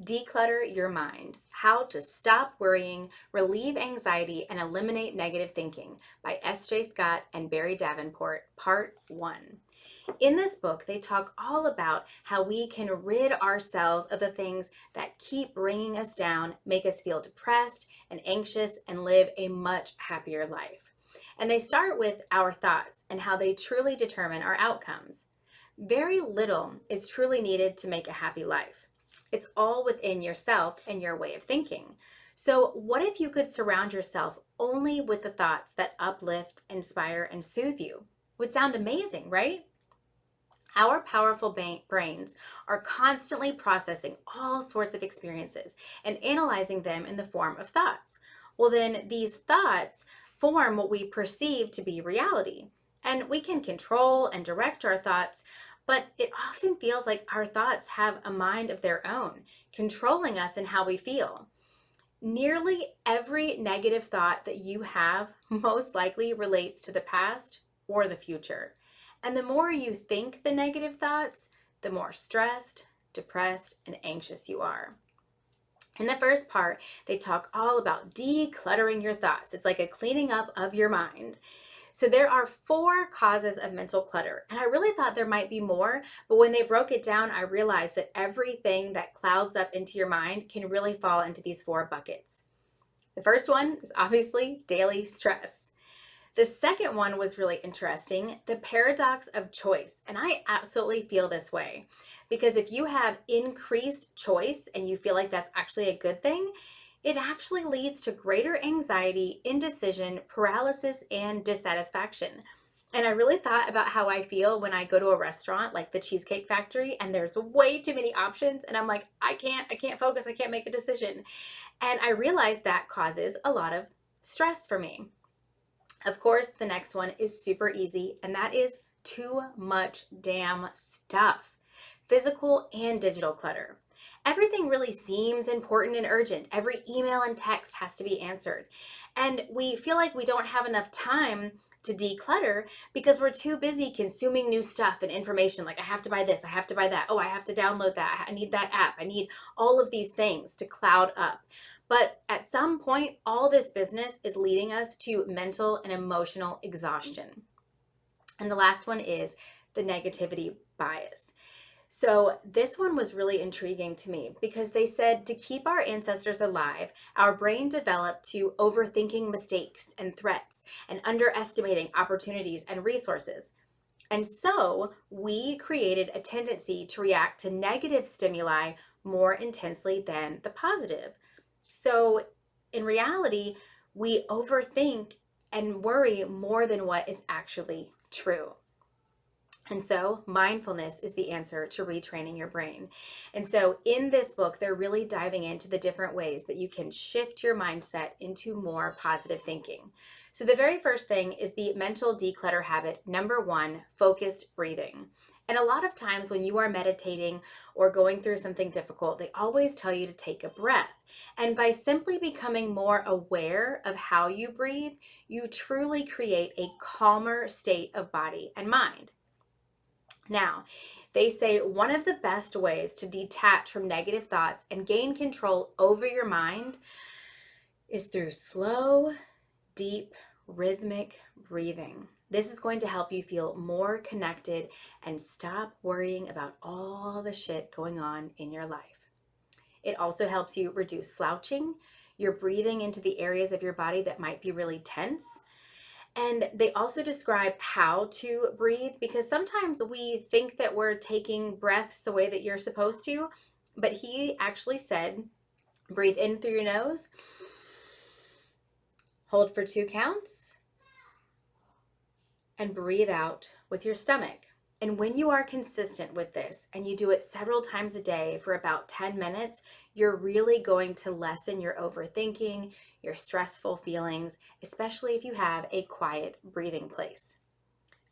Declutter Your Mind: How to Stop Worrying, Relieve Anxiety, and Eliminate Negative Thinking by S.J. Scott and Barrie Davenport, Part 1. In this book, they talk all about how we can rid ourselves of the things that keep bringing us down, make us feel depressed and anxious, and live a much happier life. And they start with our thoughts and how they truly determine our outcomes. Very little is truly needed to make a happy life. It's all within yourself and your way of thinking. So, what if you could surround yourself only with the thoughts that uplift, inspire, and soothe you? Would sound amazing, right? Our powerful brains are constantly processing all sorts of experiences and analyzing them in the form of thoughts. Well, then these thoughts form what we perceive to be reality. And we can control and direct our thoughts, but it often feels like our thoughts have a mind of their own, controlling us and how we feel. Nearly every negative thought that you have most likely relates to the past or the future. And the more you think the negative thoughts, the more stressed, depressed, and anxious you are. In the first part, they talk all about decluttering your thoughts. It's like a cleaning up of your mind. So there are 4 causes of mental clutter. And I really thought there might be more, but when they broke it down, I realized that everything that clouds up into your mind can really fall into these 4 buckets. The first one is obviously daily stress. The second one was really interesting, the paradox of choice. And I absolutely feel this way because if you have increased choice and you feel like that's actually a good thing, it actually leads to greater anxiety, indecision, paralysis, and dissatisfaction. And I really thought about how I feel when I go to a restaurant like the Cheesecake Factory and there's way too many options and I'm like, I can't focus, I can't make a decision. And I realized that causes a lot of stress for me. Of course, the next one is super easy, and that is too much damn stuff. Physical and digital clutter. Everything really seems important and urgent. Every email and text has to be answered. And we feel like we don't have enough time to declutter because we're too busy consuming new stuff and information. Like, I have to buy this, I have to buy that. Oh, I have to download that. I need that app. I need all of these things to cloud up. But at some point, all this business is leading us to mental and emotional exhaustion. And the last one is the negativity bias. So, this one was really intriguing to me because they said to keep our ancestors alive, our brain developed to overthinking mistakes and threats and underestimating opportunities and resources. And so, we created a tendency to react to negative stimuli more intensely than the positive. So, in reality, we overthink and worry more than what is actually true. And so, mindfulness is the answer to retraining your brain. And so, in this book, they're really diving into the different ways that you can shift your mindset into more positive thinking. So, the very first thing is the mental declutter habit number 1, focused breathing. And a lot of times when you are meditating or going through something difficult, they always tell you to take a breath. And by simply becoming more aware of how you breathe, you truly create a calmer state of body and mind. Now, they say one of the best ways to detach from negative thoughts and gain control over your mind is through slow, deep, rhythmic breathing. This is going to help you feel more connected and stop worrying about all the shit going on in your life. It also helps you reduce slouching. You're breathing into the areas of your body that might be really tense. And they also describe how to breathe because sometimes we think that we're taking breaths the way that you're supposed to, but he actually said, breathe in through your nose, hold for 2 counts, and breathe out with your stomach. And when you are consistent with this and you do it several times a day for about 10 minutes, you're really going to lessen your overthinking, your stressful feelings, especially if you have a quiet breathing place.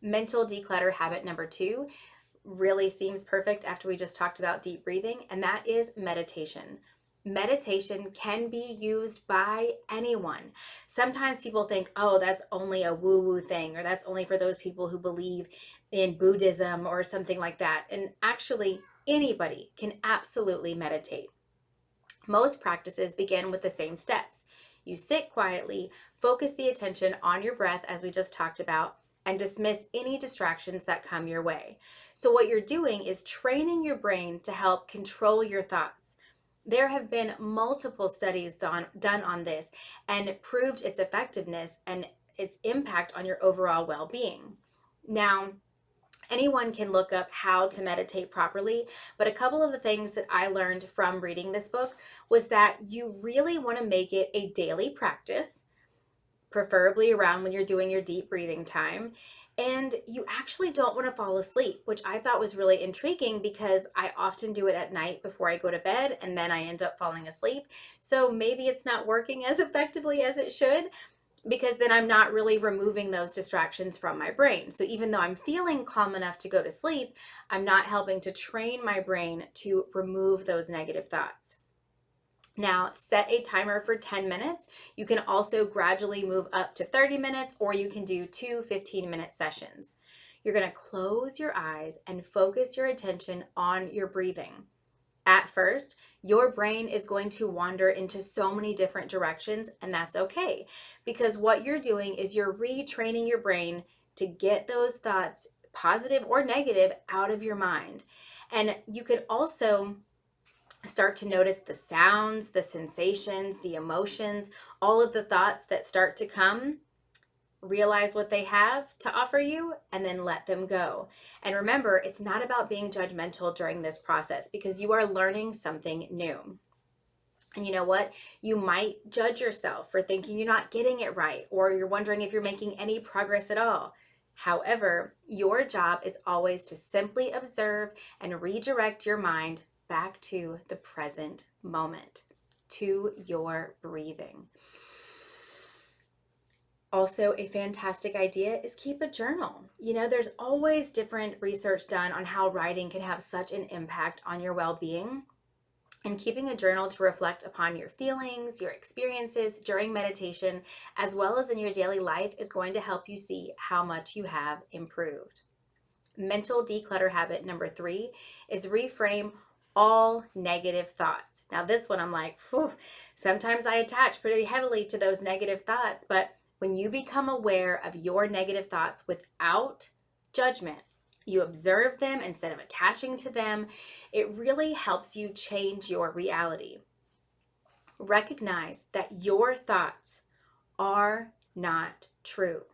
Mental declutter habit number 2 really seems perfect after we just talked about deep breathing, and that is meditation. Meditation can be used by anyone. Sometimes people think, oh, that's only a woo-woo thing, or that's only for those people who believe in Buddhism or something like that. And actually, anybody can absolutely meditate. Most practices begin with the same steps. You sit quietly, focus the attention on your breath, as we just talked about, and dismiss any distractions that come your way. So, what you're doing is training your brain to help control your thoughts. There have been multiple studies done on this and proved its effectiveness and its impact on your overall well being. Now, anyone can look up how to meditate properly, but a couple of the things that I learned from reading this book was that you really want to make it a daily practice, preferably around when you're doing your deep breathing time. And you actually don't want to fall asleep, which I thought was really intriguing because I often do it at night before I go to bed and then I end up falling asleep. So maybe it's not working as effectively as it should, because then I'm not really removing those distractions from my brain. So even though I'm feeling calm enough to go to sleep, I'm not helping to train my brain to remove those negative thoughts. Now, set a timer for 10 minutes. You can also gradually move up to 30 minutes, or you can do 2 15-minute sessions. You're going to close your eyes and focus your attention on your breathing. At first, your brain is going to wander into so many different directions, and that's okay, because what you're doing is you're retraining your brain to get those thoughts, positive or negative, out of your mind. And you could also start to notice the sounds, the sensations, the emotions, all of the thoughts that start to come. Realize what they have to offer you and then let them go. And remember, it's not about being judgmental during this process, because you are learning something new. And you know what? You might judge yourself for thinking you're not getting it right, or you're wondering if you're making any progress at all. However, your job is always to simply observe and redirect your mind back to the present moment, to your breathing. Also, a fantastic idea is keep a journal. There's always different research done on how writing can have such an impact on your well-being. And keeping a journal to reflect upon your feelings, your experiences during meditation, as well as in your daily life, is going to help you see how much you have improved. Mental declutter habit number 3 is reframe all negative thoughts. Now, this one I'm like, whew, sometimes I attach pretty heavily to those negative thoughts, but when you become aware of your negative thoughts without judgment, you observe them instead of attaching to them, it really helps you change your reality. Recognize that your thoughts are not true.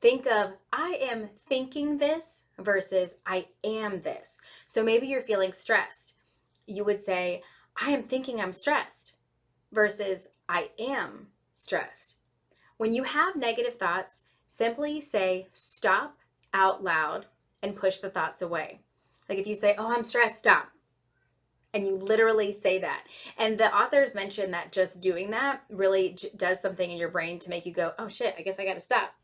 Think of, I am thinking this versus I am this. So maybe you're feeling stressed. You would say, I am thinking I'm stressed versus I am stressed. When you have negative thoughts, simply say stop out loud and push the thoughts away. Like if you say, oh, I'm stressed, stop. And you literally say that. And the authors mention that just doing that really does something in your brain to make you go, oh shit, I guess I got to stop.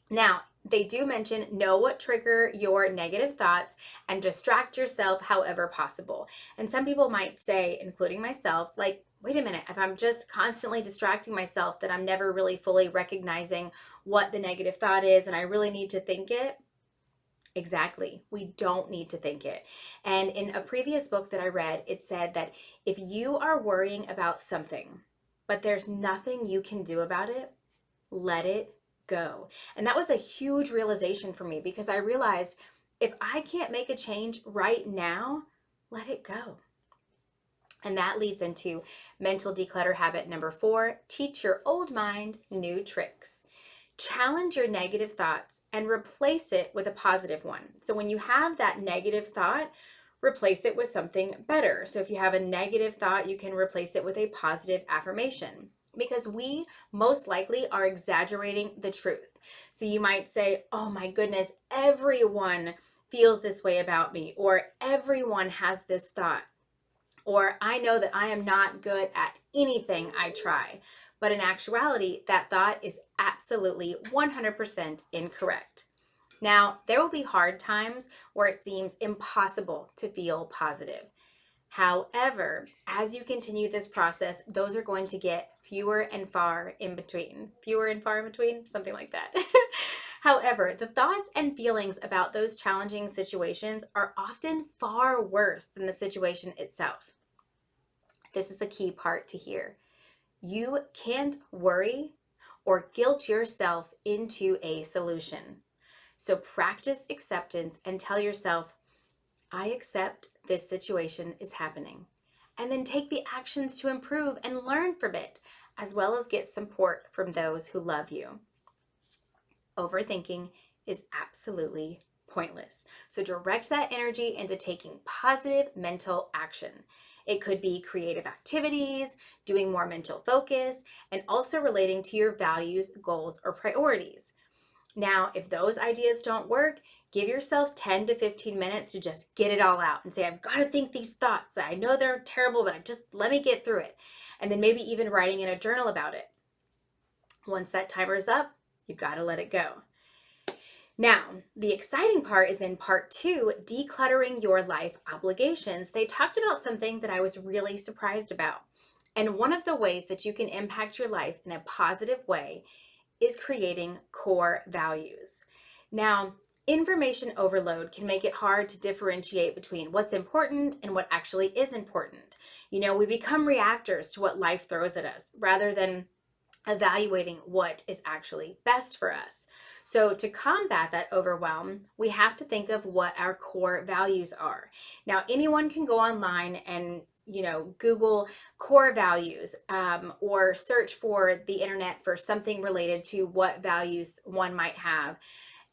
Now, they do mention know what trigger your negative thoughts and distract yourself however possible. And some people might say, including myself, like, wait a minute, if I'm just constantly distracting myself, that I'm never really fully recognizing what the negative thought is and I really need to think it. Exactly. We don't need to think it. And in a previous book that I read, it said that if you are worrying about something, but there's nothing you can do about it, let it go. And that was a huge realization for me, because I realized if I can't make a change right now, let it go. And that leads into mental declutter habit number 4, teach your old mind new tricks. Challenge your negative thoughts and replace it with a positive one. So when you have that negative thought, replace it with something better. So if you have a negative thought, you can replace it with a positive affirmation, because we most likely are exaggerating the truth. So you might say, oh my goodness, everyone feels this way about me, or everyone has this thought, or I know that I am not good at anything I try. But in actuality, that thought is absolutely 100% incorrect. Now, there will be hard times where it seems impossible to feel positive. However, as you continue this process, those are going to get fewer and far in between. Fewer and far in between, something like that. However, the thoughts and feelings about those challenging situations are often far worse than the situation itself. This is a key part to hear. You can't worry or guilt yourself into a solution. So practice acceptance and tell yourself, I accept this situation is happening. And then take the actions to improve and learn from it, as well as get support from those who love you. Overthinking is absolutely pointless. So direct that energy into taking positive mental action. It could be creative activities, doing more mental focus, and also relating to your values, goals, or priorities. Now, if those ideas don't work, give yourself 10 to 15 minutes to just get it all out and say, I've got to think these thoughts. I know they're terrible, but let me get through it. And then maybe even writing in a journal about it. Once that timer's up, you've got to let it go. Now, the exciting part is in part 2, decluttering your life obligations. They talked about something that I was really surprised about. And one of the ways that you can impact your life in a positive way is creating core values. Now, information overload can make it hard to differentiate between what's important and what actually is important. We become reactors to what life throws at us rather than evaluating what is actually best for us. So to combat that overwhelm, we have to think of what our core values are. Now, anyone can go online and Google core values or search for the internet for something related to what values one might have.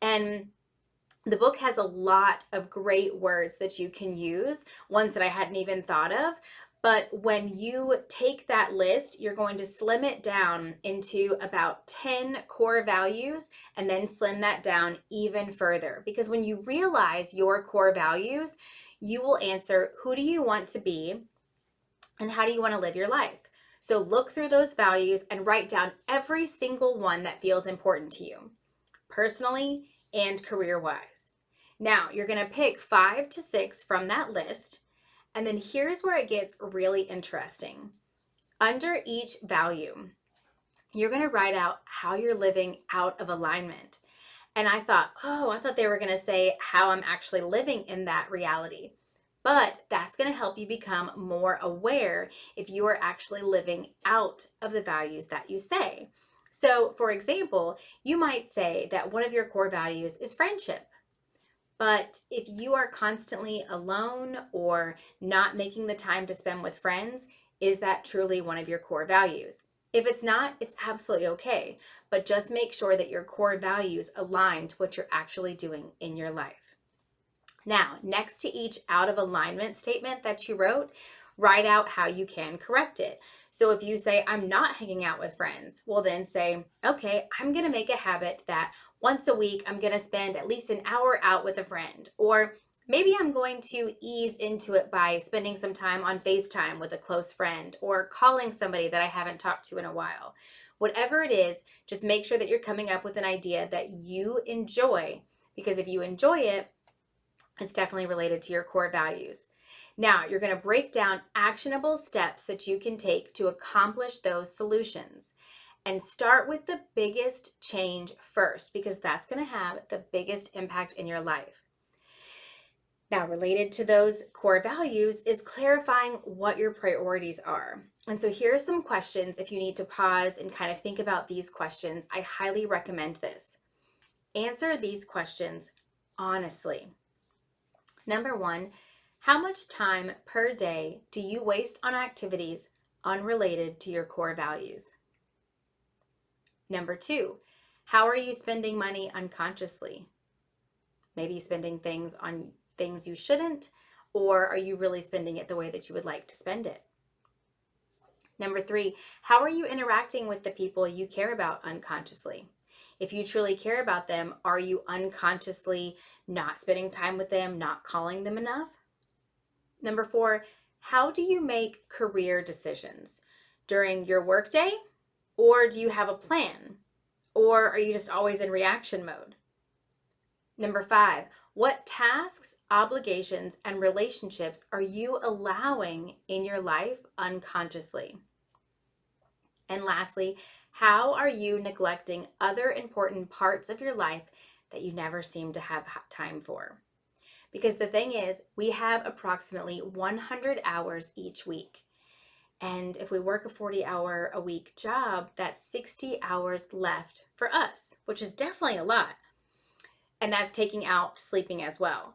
And the book has a lot of great words that you can use, ones that I hadn't even thought of. But when you take that list, you're going to slim it down into about 10 core values and then slim that down even further. Because when you realize your core values, you will answer, who do you want to be and how do you want to live your life? So look through those values and write down every single one that feels important to you, personally and career-wise. Now, you're going to pick 5 to 6 from that list. And then here's where it gets really interesting. Under each value, you're going to write out how you're living out of alignment. And I thought they were going to say how I'm actually living in that reality. But that's going to help you become more aware if you are actually living out of the values that you say. So, for example, you might say that one of your core values is friendship. But if you are constantly alone or not making the time to spend with friends, is that truly one of your core values? If it's not, it's absolutely okay. But just make sure that your core values align to what you're actually doing in your life. Now, next to each out of alignment statement that you wrote, write out how you can correct it. So if you say, I'm not hanging out with friends, well then say, okay, I'm going to make a habit that once a week, I'm going to spend at least an hour out with a friend. Or maybe I'm going to ease into it by spending some time on FaceTime with a close friend or calling somebody that I haven't talked to in a while. Whatever it is, just make sure that you're coming up with an idea that you enjoy, because if you enjoy it, it's definitely related to your core values. Now, you're going to break down actionable steps that you can take to accomplish those solutions. And start with the biggest change first, because that's going to have the biggest impact in your life. Now, related to those core values is clarifying what your priorities are. And so here are some questions. If you need to pause and kind of think about these questions, I highly recommend this. Answer these questions honestly. Number 1, how much time per day do you waste on activities unrelated to your core values? Number 2, how are you spending money unconsciously? Maybe spending things on things you shouldn't, or are you really spending it the way that you would like to spend it? Number 3, how are you interacting with the people you care about unconsciously? If you truly care about them, are you unconsciously not spending time with them, not calling them enough? Number 4, how do you make career decisions? During your workday? Or do you have a plan? Or are you just always in reaction mode? Number 5, what tasks, obligations, and relationships are you allowing in your life unconsciously? And lastly, how are you neglecting other important parts of your life that you never seem to have time for? Because the thing is, we have approximately 100 hours each week. And if we work a 40-hour-a-week job, that's 60 hours left for us, which is definitely a lot. And that's taking out sleeping as well.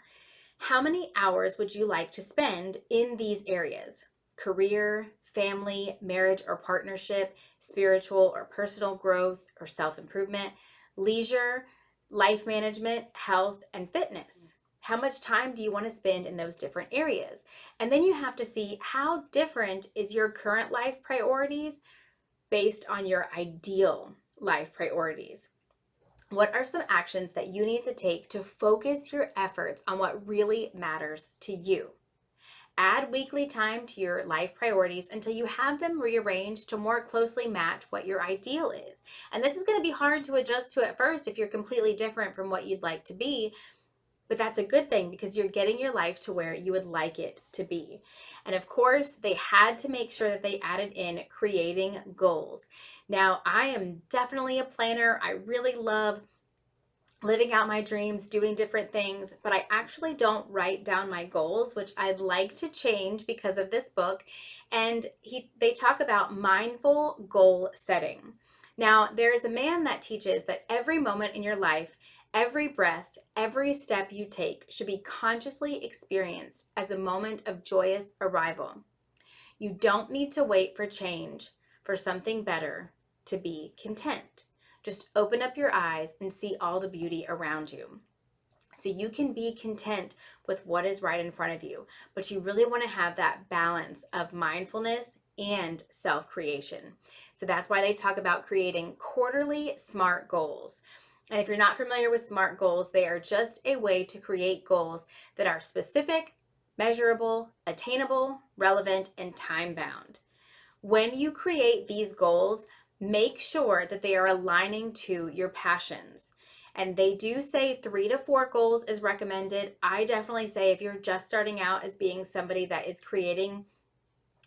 How many hours would you like to spend in these areas? Career, family, marriage or partnership, spiritual or personal growth or self-improvement, leisure, life management, health, and fitness. How much time do you want to spend in those different areas? And then you have to see how different is your current life priorities based on your ideal life priorities. What are some actions that you need to take to focus your efforts on what really matters to you? Add weekly time to your life priorities until you have them rearranged to more closely match what your ideal is. And this is going to be hard to adjust to at first if you're completely different from what you'd like to be, but that's a good thing because you're getting your life to where you would like it to be. And of course, they had to make sure that they added in creating goals. Now, I am definitely a planner. I really love living out my dreams, doing different things, but I actually don't write down my goals, which I'd like to change because of this book. And they talk about mindful goal setting. Now, there's a man that teaches that every moment in your life, every breath, every step you take should be consciously experienced as a moment of joyous arrival. You don't need to wait for change, for something better, to be content. Just open up your eyes and see all the beauty around you. So you can be content with what is right in front of you, but you really want to have that balance of mindfulness and self-creation. So that's why they talk about creating quarterly SMART goals. And if you're not familiar with SMART goals, they are just a way to create goals that are specific, measurable, attainable, relevant, and time-bound. When you create these goals, make sure that they are aligning to your passions. And they do say 3 to 4 goals is recommended. I definitely say if you're just starting out as being somebody that is creating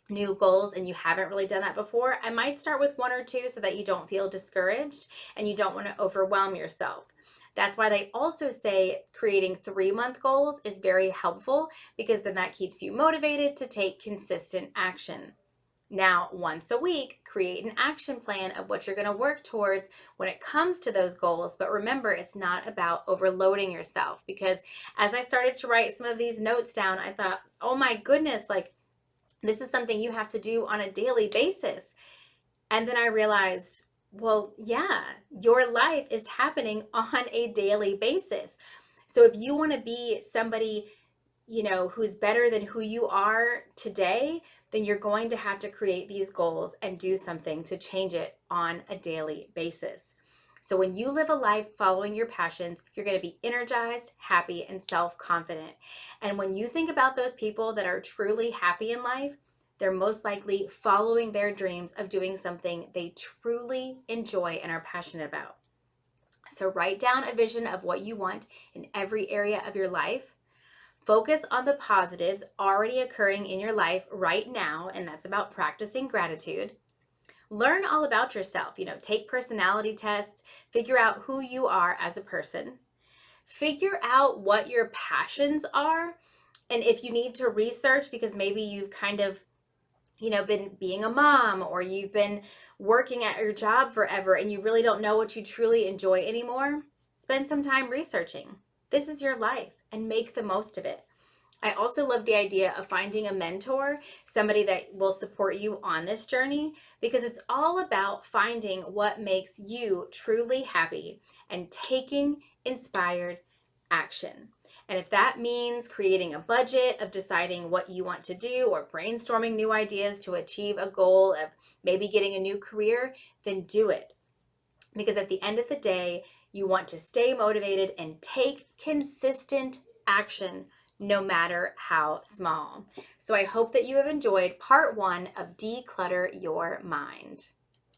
new goals and you haven't really done that before, I might start with 1 or 2 so that you don't feel discouraged and you don't want to overwhelm yourself. That's why they also say creating 3-month goals is very helpful because then that keeps you motivated to take consistent action. Now, once a week, create an action plan of what you're going to work towards when it comes to those goals. But remember, it's not about overloading yourself because as I started to write some of these notes down, I thought, oh my goodness, like this is something you have to do on a daily basis. And then I realized, well, yeah, your life is happening on a daily basis. So if you want to be somebody, who's better than who you are today, then you're going to have to create these goals and do something to change it on a daily basis. So when you live a life following your passions, you're going to be energized, happy, and self-confident. And when you think about those people that are truly happy in life, they're most likely following their dreams of doing something they truly enjoy and are passionate about. So write down a vision of what you want in every area of your life. Focus on the positives already occurring in your life right now, and that's about practicing gratitude. Learn all about yourself, take personality tests, figure out who you are as a person. Figure out what your passions are, and if you need to research because maybe you've kind of been being a mom or you've been working at your job forever and you really don't know what you truly enjoy anymore, spend some time researching. This is your life and make the most of it. I also love the idea of finding a mentor, somebody that will support you on this journey, because it's all about finding what makes you truly happy and taking inspired action. And if that means creating a budget of deciding what you want to do or brainstorming new ideas to achieve a goal of maybe getting a new career, then do it. Because at the end of the day, you want to stay motivated and take consistent action no matter how small. So I hope that you have enjoyed part 1 of Declutter Your Mind.